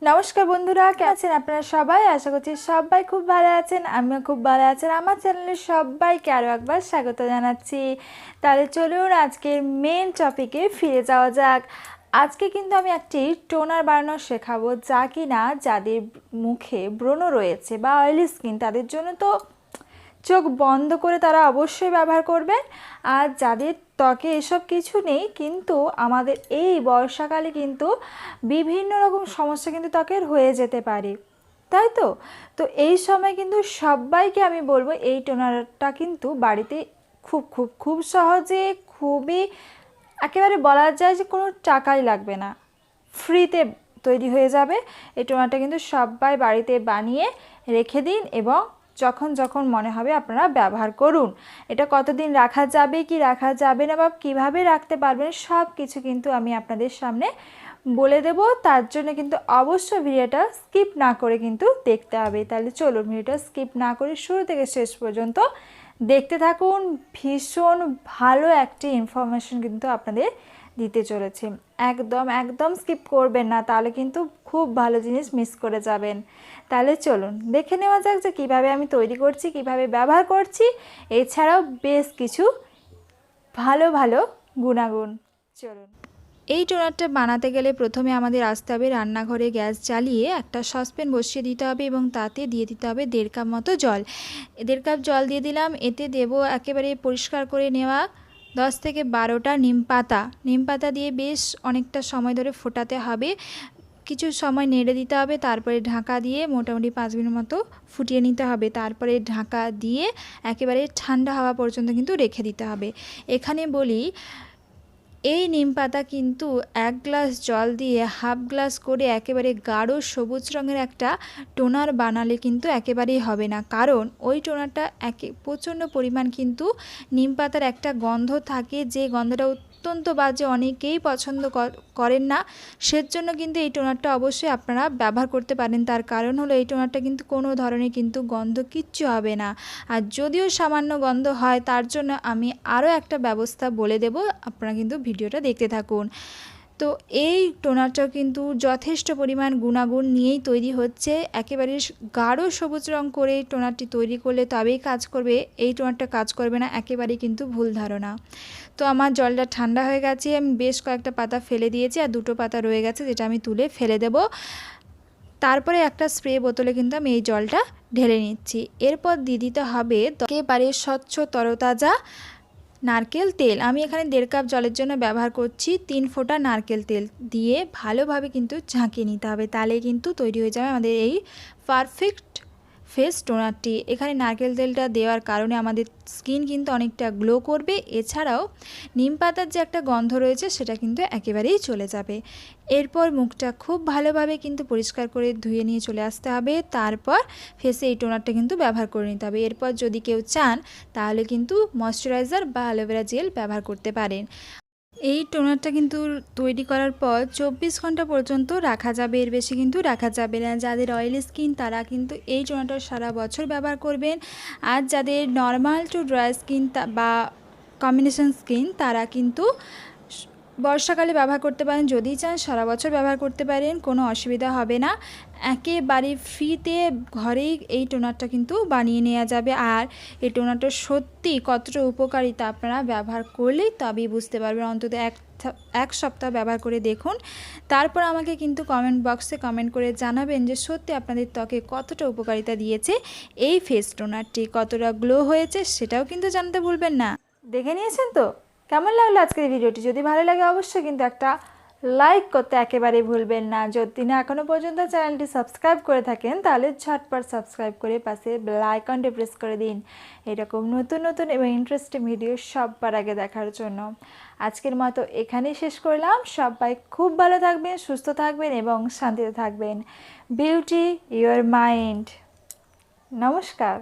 নমস্কার বন্ধুরা, কেমন আছেন আপনারা সবাই? আশা করছি সবাই খুব ভালো আছেন, আমিও খুব ভালো আছেন। আমার চ্যানেলে সবাইকে আরও একবার স্বাগত জানাচ্ছি। তাহলে চলুন আজকের মেন টপিকে ফিরে যাওয়া যাক। আজকে কিন্তু আমি একটি টোনার বানানো শেখাবো, যা কি না যাদের মুখে ব্রণ রয়েছে বা অয়েলি স্কিন তাদের জন্য তো চোখ বন্ধ করে তারা অবশ্যই ব্যবহার করবেন। আর যাদের ত্বকে এসব কিছু নেই, কিন্তু আমাদের এই বর্ষাকালে কিন্তু বিভিন্ন রকম সমস্যা কিন্তু ত্বকের হয়ে যেতে পারে, তাই তো। তো এই সময় কিন্তু সবাইকে আমি বলবো এই টোনারটা কিন্তু বাড়িতে খুব খুব খুব সহজে, খুবই একেবারে বলা যায় যে কোনো টাকাই লাগবে না, ফ্রিতে তৈরি হয়ে যাবে। এই টোনারটা কিন্তু সবাই বাড়িতে বানিয়ে রেখে দিন এবং যখন যখন মনে হবে আপনারা ব্যবহার করুন। এটা কতদিন রাখা যাবে কি রাখা যাবে না বা কীভাবে রাখতে পারবেন সব কিছু কিন্তু আমি আপনাদের সামনে বলে দেব। তার জন্য কিন্তু অবশ্যই ভিডিওটা স্কিপ না করে কিন্তু দেখতে হবে। তাহলে চলুন ভিডিওটা স্কিপ না করে শুরু থেকে শেষ পর্যন্ত দেখতে থাকুন। ভীষণ ভালো একটি ইনফরমেশন কিন্তু আপনাদের দিতে চলেছে, একদম একদম স্কিপ করবেন না, তাহলে কিন্তু খুব ভালো জিনিস মিস করে যাবেন। তাহলে চলুন দেখে নেওয়া যাক যে কীভাবে আমি তৈরি করছি, কিভাবে ব্যবহার করছি, এছাড়াও বেশ কিছু ভালো ভালো গুণাগুণ। চলুন। এই টোনারটা বানাতে গেলে প্রথমে আমাদের আসতে হবে রান্নাঘরে গ্যাস জ্বালিয়ে একটা সসপ্যান বসিয়ে দিতে হবে এবং তাতে দিয়ে দিতে হবে 1.5 কাপ মতো জল। 1.5 কাপ জল দিয়ে দিলাম। এতে দেব একেবারে পরিষ্কার করে নেওয়া 10 থেকে 12টা নিম পাতা দিয়ে বেশ অনেকটা সময় ধরে ফোটাতে হবে। কিছু সময় নেড়ে দিতে হবে, তারপরে ঢাকা দিয়ে মোটামুটি 5 মিনিট মতো ফুটিয়ে নিতে হবে। তারপরে ঢাকা দিয়ে একেবারে ঠান্ডা হওয়া পর্যন্ত কিন্তু রেখে দিতে হবে। এখানে বলি, এই নিম পাতা কিন্তু 1 গ্লাস জল দিয়ে হাফ গ্লাস করে একেবারে গাঢ় সবুজ রঙের একটা টোনার বানালে কিন্তু একেবারেই হবে না, কারণ ওই টোনারটা প্রচণ্ড পরিমাণ কিন্তু নিম পাতার একটা গন্ধ থাকে, যে গন্ধটা অত্যন্ত বাজে, অনেকেই পছন্দ করেন না। সেজন্য কিন্তু এই টোনারটা অবশ্যই আপনারা ব্যবহার করতে পারেন। তার কারণ হলো এই টোনারটা কিন্তু কোনো ধরনের কিন্তু গন্ধ কিচ্ছু হবে না। আর যদিও সামান্য গন্ধ হয়, তার জন্য আমি আরও একটা ব্যবস্থা বলে দেব, আপনারা কিন্তু ভিডিওটা দেখতে থাকুন। তো এই টোনারটাও কিন্তু যথেষ্ট পরিমাণ গুণাগুণ নিয়েই তৈরি হচ্ছে। একেবারে গাঢ় সবুজ রং করে এই টোনারটি তৈরি করলে তবেই কাজ করবে, এই টোনারটা কাজ করবে না, একেবারেই কিন্তু ভুল ধারণা। তো আমার জলটা ঠান্ডা হয়ে গেছে, আমি বেশ কয়েকটা পাতা ফেলে দিয়েছি আর 2টো পাতা রয়ে গেছে, যেটা আমি তুলে ফেলে দেব। তারপরে একটা স্প্রে বোতলে কিন্তু আমি এই জলটা ঢেলে নিচ্ছি। এরপর দিয়ে দিতে হবে একেবারে স্বচ্ছ তরতাজা নারকেল তেল। আমি এখানে 1.5 কাপ জলের জন্য ব্যবহার করছি 3 ফোঁটা নারকেল তেল দিয়ে ভালোভাবে কিন্তু ঝাঁকিয়ে নিতে হবে, তাহলে কিন্তু তৈরি হয়ে যাবে আমাদের এই পারফেক্ট ফেস টোনারটি। এখানে নারকেল তেলটা দেওয়ার কারণে আমাদের স্কিন কিন্তু অনেকটা গ্লো করবে, এছাড়াও নিম পাতার যে একটা গন্ধ রয়েছে সেটা কিন্তু একেবারেই চলে যাবে। এরপর মুখটা খুব ভালোভাবে কিন্তু পরিষ্কার করে ধুয়ে নিয়ে চলে আসতে হবে, তারপর ফেসে এই টোনারটা কিন্তু ব্যবহার করে নিতে হবে। এরপর যদি কেউ চান তাহলে কিন্তু ময়শ্চারাইজার বা অ্যালোভেরা জেল ব্যবহার করতে পারেন। এই টোনারটা কিন্তু তৈরি করার পর 24 ঘন্টা পর্যন্ত রাখা যাবে, এর বেশি কিন্তু রাখা যাবে না। যাদের অয়েলি স্কিন তারা কিন্তু এই টোনারটা সারা বছর ব্যবহার করবেন, আর যাদের নর্মাল টু ড্রাই স্কিন বা কম্বিনেশন স্কিন তারা কিন্তু বর্ষাকালে ব্যবহার করতে পারেন। যদি চান সারা বছর ব্যবহার করতে পারেন, কোনো অসুবিধা হবে না। একেবারে ফ্রিতে ঘরেই এই টোনারটা কিন্তু বানিয়ে নেওয়া যাবে। আর এই টোনারটা সত্যি কতটা উপকারিতা আপনারা ব্যবহার করলেই তবেই বুঝতে পারবেন। অন্তত এক সপ্তাহ ব্যবহার করে দেখুন, তারপর আমাকে কিন্তু কমেন্ট বক্সে কমেন্ট করে জানাবেন যে সত্যি আপনাদের ত্বকে কতটা উপকারিতা দিয়েছে এই ফেস টোনারটি, কতটা গ্লো হয়েছে সেটাও কিন্তু জানতে ভুলবেন না। দেখে নিয়েছেন তো কেমন লাগলো আজকের ভিডিওটি? যদি ভালো লাগে অবশ্যই কিন্তু একটা লাইক করতে একেবারেই ভুলবেন না। যদি না এখনও পর্যন্ত চ্যানেলটি সাবস্ক্রাইব করে থাকেন তাহলে ঝটপট সাবস্ক্রাইব করে পাশে বেল আইকনটি প্রেস করে দিন, এরকম নতুন নতুন এবং ইন্টারেস্টিং ভিডিও সবার আগে দেখার জন্য। আজকের মতো এখানেই শেষ করলাম। সবাই খুব ভালো থাকবেন, সুস্থ থাকবেন এবং শান্তিতে থাকবেন। Beauty your mind. নমস্কার।